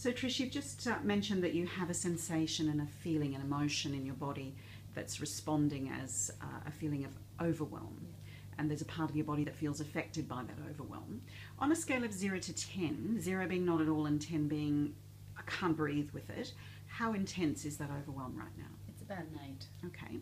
So Trish, you've just mentioned that you have a sensation and a feeling, an emotion in your body that's responding as a feeling of overwhelm. And there's a part of your body that feels affected by that overwhelm. On a scale of 0 to 10, 0 being not at all and 10 being I can't breathe with it, how intense is that overwhelm right now? It's about an 8. Okay.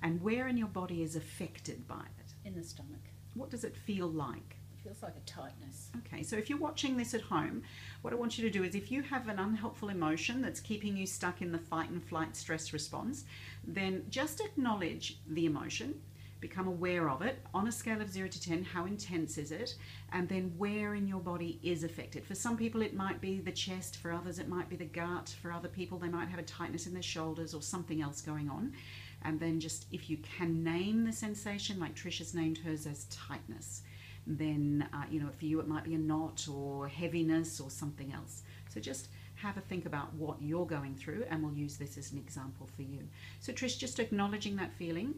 And where in your body is affected by it? In the stomach. What does it feel like? It feels like a tightness. Okay, so if you're watching this at home, what I want you to do is if you have an unhelpful emotion that's keeping you stuck in the fight and flight stress response, then just acknowledge the emotion, become aware of it. On a scale of 0 to 10, how intense is it? And then where in your body is affected? For some people it might be the chest, for others it might be the gut, for other people they might have a tightness in their shoulders or something else going on. And then just if you can name the sensation, like Trisha's named hers as tightness, then for you it might be a knot or heaviness or something else. So just have a think about what you're going through, and we'll use this as an example for you. So Trish, just acknowledging that feeling,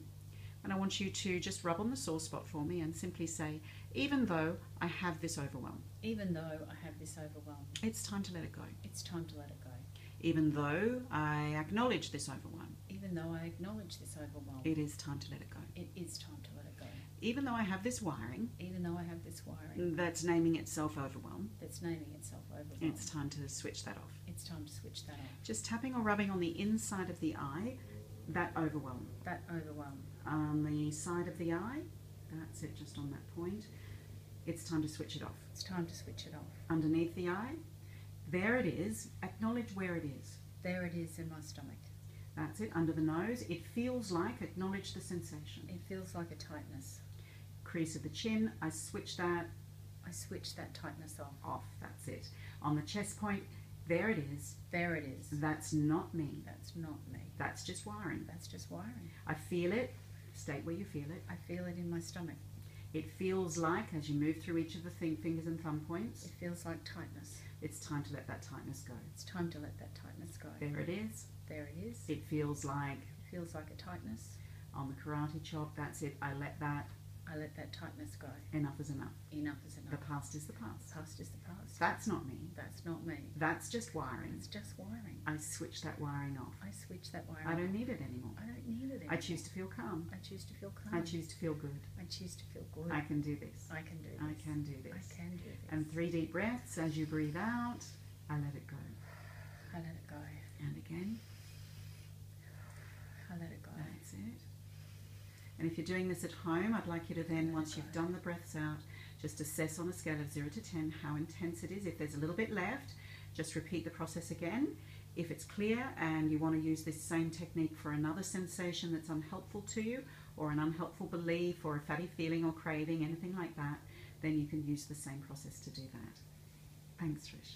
and I want you to just rub on the sore spot for me and simply say, even though I have this overwhelm. Even though I have this overwhelm. It's time to let it go. It's time to let it go. Even though I acknowledge this overwhelm. Even though I acknowledge this overwhelm. It is time to let it go. It is time to let it go. Even though I have this wiring. Even though I have this wiring. That's naming itself overwhelm. That's naming itself overwhelm. It's time to switch that off. It's time to switch that off. Just tapping or rubbing on the inside of the eye, that overwhelm. That overwhelm. On the side of the eye, that's it, just on that point. It's time to switch it off. It's time to switch it off. Underneath the eye, there it is. Acknowledge where it is. There it is in my stomach. That's it. Under the nose, it feels like, acknowledge the sensation. It feels like a tightness. Crease of the chin, I switch that. I switch that tightness off. Off, that's it. On the chest point, there it is. There it is. That's not me. That's not me. That's just wiring. That's just wiring. I feel it. State where you feel it. I feel it in my stomach. It feels like, as you move through each of the fingers and thumb points, it feels like tightness. It's time to let that tightness go. It's time to let that tightness go. There it is. There it is. It feels like. It feels like a tightness. On the karate chop, that's it. I let that tightness go. Enough is enough. Enough is enough. The past is the past. The past is the past. That's not me. That's not me. That's just wiring. It's just wiring. I switch that wiring off. I switch that wiring I don't off. need it anymore. I don't need it anymore. I choose to feel calm. I choose to feel calm. I choose to feel good. I choose to feel good. I can do this. I can do this. I can do this. I can do this. And 3 deep breaths as you breathe out. I let it go. I let it go. And again. I let it go. That's it. And if you're doing this at home, I'd like you to then, once you've done the breaths out, just assess on a scale of 0 to 10 how intense it is. If there's a little bit left, just repeat the process again. If it's clear and you want to use this same technique for another sensation that's unhelpful to you, or an unhelpful belief, or a fatty feeling or craving, anything like that, then you can use the same process to do that. Thanks, Trish.